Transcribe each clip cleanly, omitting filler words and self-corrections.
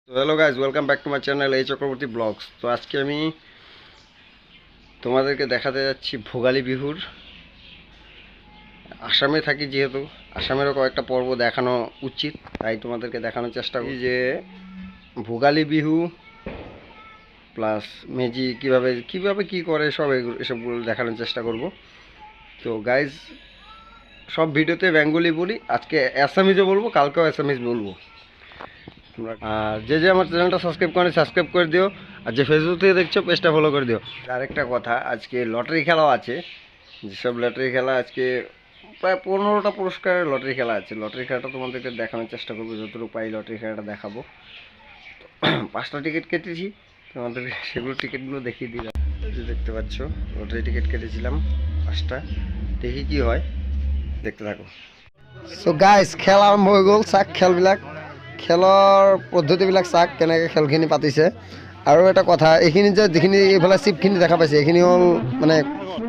তো hello guys, welcome back to my channel এই Chakraborty blogs. তো আজকে আমি তোমাদেরকে দেখাতে যাচ্ছি ভোগালী বিহুর। আসামে থাকি যেহেতু আসামেরও কয়েকটা পর্ব দেখানো উচিত, তাই তোমাদেরকে দেখানোর চেষ্টা করি যে ভোগালী বিহু প্লাস মেজি কীভাবে কী করে এসবগুলো দেখানোর চেষ্টা করব। তো গাইজ, সব ভিডিওতে বেঙ্গলি বলি, আজকে অ্যাসামিজও বলবো, কালকেও অ্যাসামিজ বলবো। আর যে আমার চ্যানেলটা সাবস্ক্রাইব করে দিও, আর যে ফেসবুক থেকে দেখছো পেজটা ফলো করে দিও। আরেকটা কথা, আজকে লটারি খেলাও আছে। যেসব লটারি খেলা আজকে প্রায় 15টা পুরস্কারের লটারি খেলা আছে। লটারি খেলাটা তোমাদেরকে দেখানোর চেষ্টা করবো, যতটুকু পাই লটারি খেলাটা দেখাবো। 5টা টিকিট কেটেছি, তোমাদেরকে সেগুলো টিকিটগুলো দেখিয়ে দিলাম। দেখতে পাচ্ছ লটারি টিকিট কেটেছিলাম 5টা, দেখি কি হয়, দেখতে থাকো। সো গাইজ, খেল আৰম্ভ হৈ গ'ল। চাক খেলবিলাক, খেলৰ পদ্ধতিবিলাক চাক কেনেকৈ খেলখিনি পাতিছে। আৰু এটা কথা, এইখিনি যে যিখিনি এইফালে চিপখিনি দেখা পাইছে, এইখিনি হ'ল মানে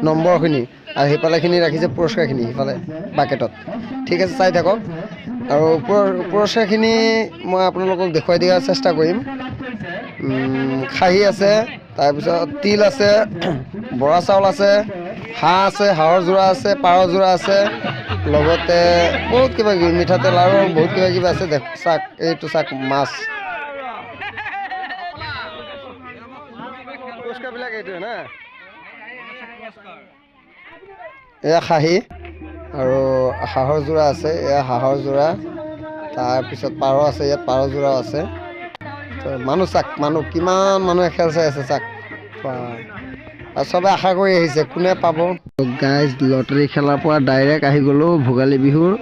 নম্বৰখিনি, আৰু সেইফালেখিনি ৰাখিছে পুৰস্কাৰখিনি সিফালে বাকেটত। ঠিক আছে, চাই থাকক। আৰু পুৰস্কাৰখিনি মই আপোনালোকক দেখুৱাই দিয়াৰ চেষ্টা কৰিম। খাহী আছে, তাৰপিছত তিল আছে, বৰা চাউল আছে, হাঁহ আছে, হাঁহৰ যোৰা আছে, পাৰ যোৰা আছে, লগতে বহুত কিবা কিবি মিঠাতেল আৰু বহুত কিবা কিবি আছে। চাক, এইটো চাক মাছ। এয়া খাহী আৰু হাঁহৰ যোৰা আছে, এয়া হাঁহৰ যোৰা। তাৰপিছত পাৰ আছে, ইয়াত পাৰ যোৰাও আছে। মানুহ চাক, কিমান মানুহে খেল চাই আছে চাক। আৰু চবে আশা কৰি আহিছে কোনে পাব। গাইজ, লটাৰী খেলাৰ পৰা ডাইৰেক্ট আহি গ'লোঁ ভোগালী বিহুৰ,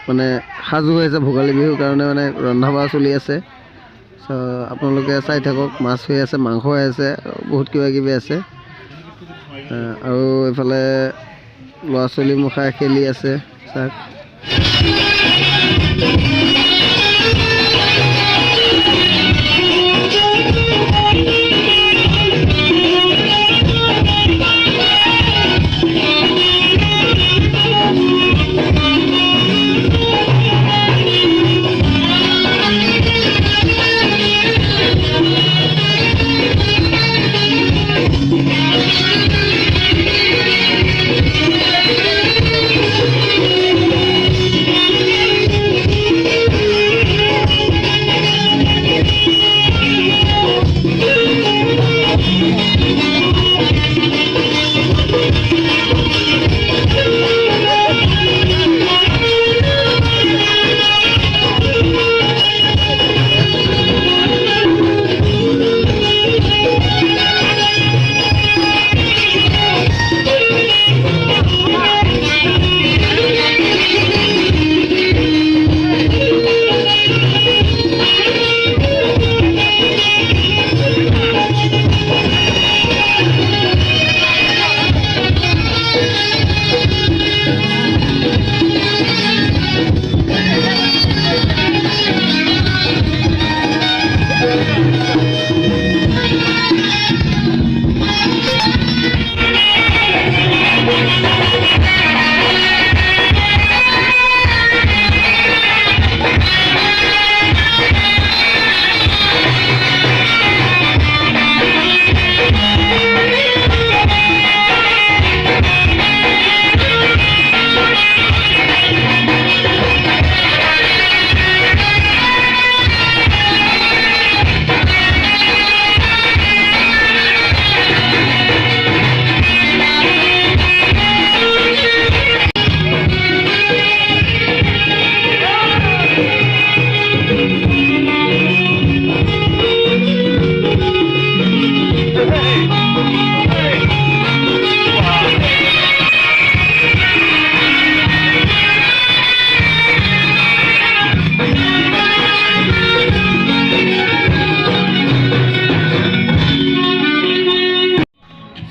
মানে সাজু হৈ আছে ভোগালী বিহুৰ কাৰণে, মানে ৰন্ধা বঢ়া চলি আছে। চ' আপোনালোকে চাই থাকক। মাছ হৈ আছে, মাংস হৈ আছে, বহুত কিবা কিবি আছে। আৰু এইফালে ল'ৰা ছোৱালী মুখাই খেলি আছে চাক।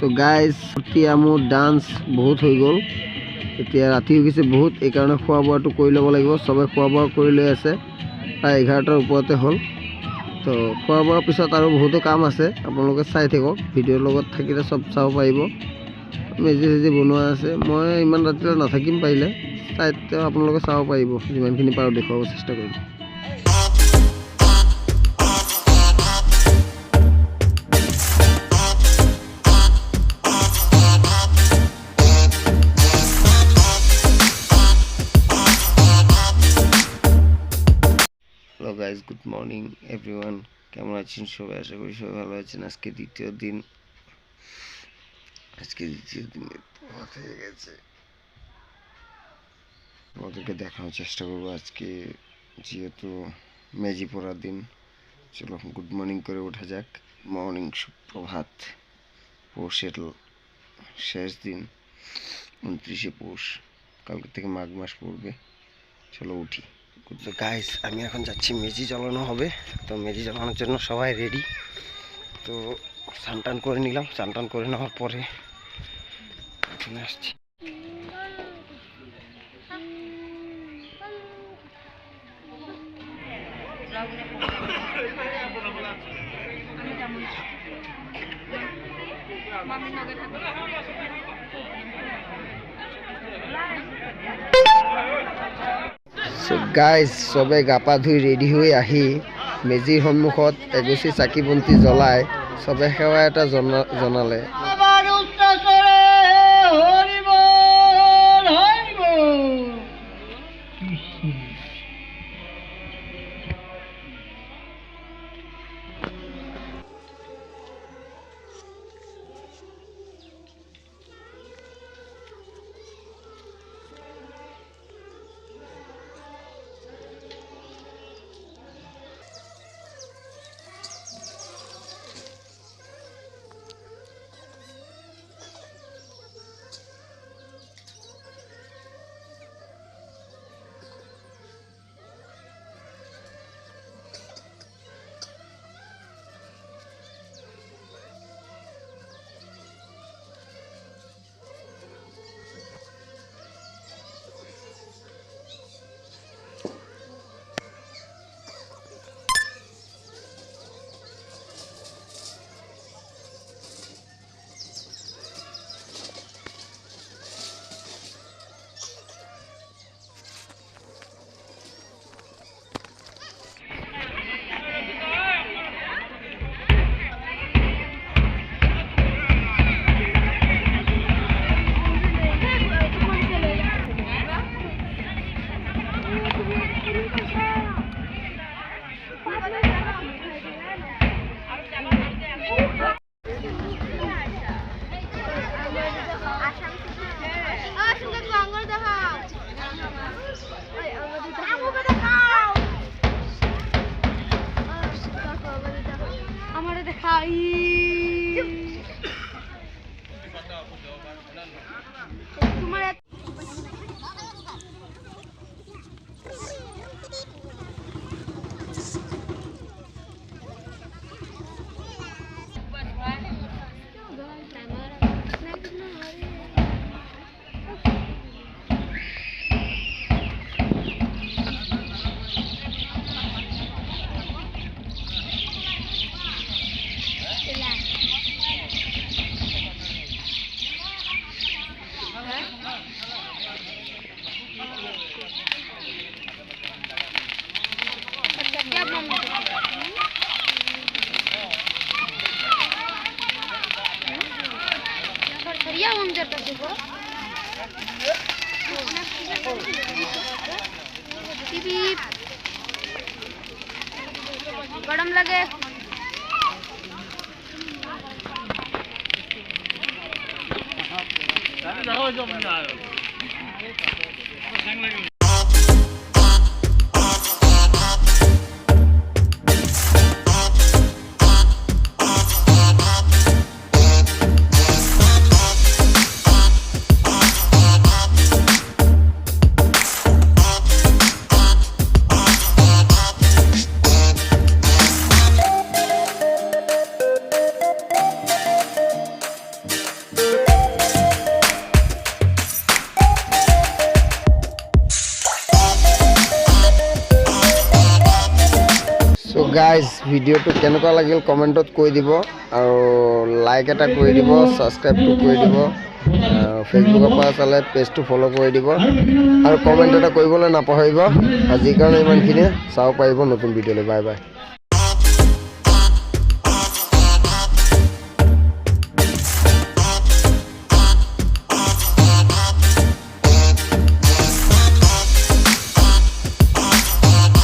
তো গাইজ, এতিয়া মোৰ ডান্স বহুত হৈ গ'ল, এতিয়া ৰাতি হৈ গৈছে বহুত, এইকাৰণে খোৱা বোৱাটো কৰি ল'ব লাগিব। চবে খোৱা বোৱা কৰি লৈ আছে, প্ৰায় 11টাৰ ওপৰতে হ'ল। তো খোৱা বোৱাৰ পিছত আৰু বহুতো কাম আছে, আপোনালোকে চাই থাকক। ভিডিঅ'ৰ লগত থাকিলে চব চাব পাৰিব। মেজি চেজি বনোৱা আছে, মই ইমান ৰাতিলৈ নাথাকিম, পাৰিলে চাই আপোনালোকে চাব পাৰিব। যিমানখিনি পাৰোঁ দেখুৱাব চেষ্টা কৰিম। মর্নিং এভরিওয়ান, কেমন আছেন সবাই? আশা করি সবাই ভালো আছেন। আজকে দ্বিতীয় দিন পথ হয়ে গেছে। ওদেরকে দেখানোর চেষ্টা করবো আজকে, যেহেতু মেজি পড়ার দিন। চলো গুড মর্নিং করে ওঠা যাক। মর্নিং, সুপ্রভাত। পৌষের শেষ দিন, 29শে পৌষ। কালকে থেকে মাঘ মাস পড়বে। চলো উঠি। তো গাইস, আমি এখন যাচ্ছি, মেজি জ্বালানো হবে। তো মেজি জ্বালানোর জন্য সবাই রেডি। তো স্নান টান করে নিলাম। স্নান টান করে নেওয়ার পরে এখানে আসছি। গাইজ চবে গা পা ধুই ৰেডি হৈ আহি মেজিৰ সন্মুখত এগুচি চাকি বন্তি জ্বলাই চবে সেৱা এটা জনালে। गरम लगे গাইজ ভিডিঅ'টো কেনেকুৱা লাগিল কমেণ্টত কৈ দিব, আৰু লাইক এটা কৰি দিব, ছাবস্ক্ৰাইবটো কৰি দিব, ফেচবুকৰ পৰা চালে পেজটো ফ'ল' কৰি দিব, আৰু কমেণ্ট এটা কৰিবলৈ নাপাহৰিব। আজিৰ কাৰণে ইমানখিনিয়ে। চাব পাৰিব নতুন ভিডিঅ'লৈ। Bye bye.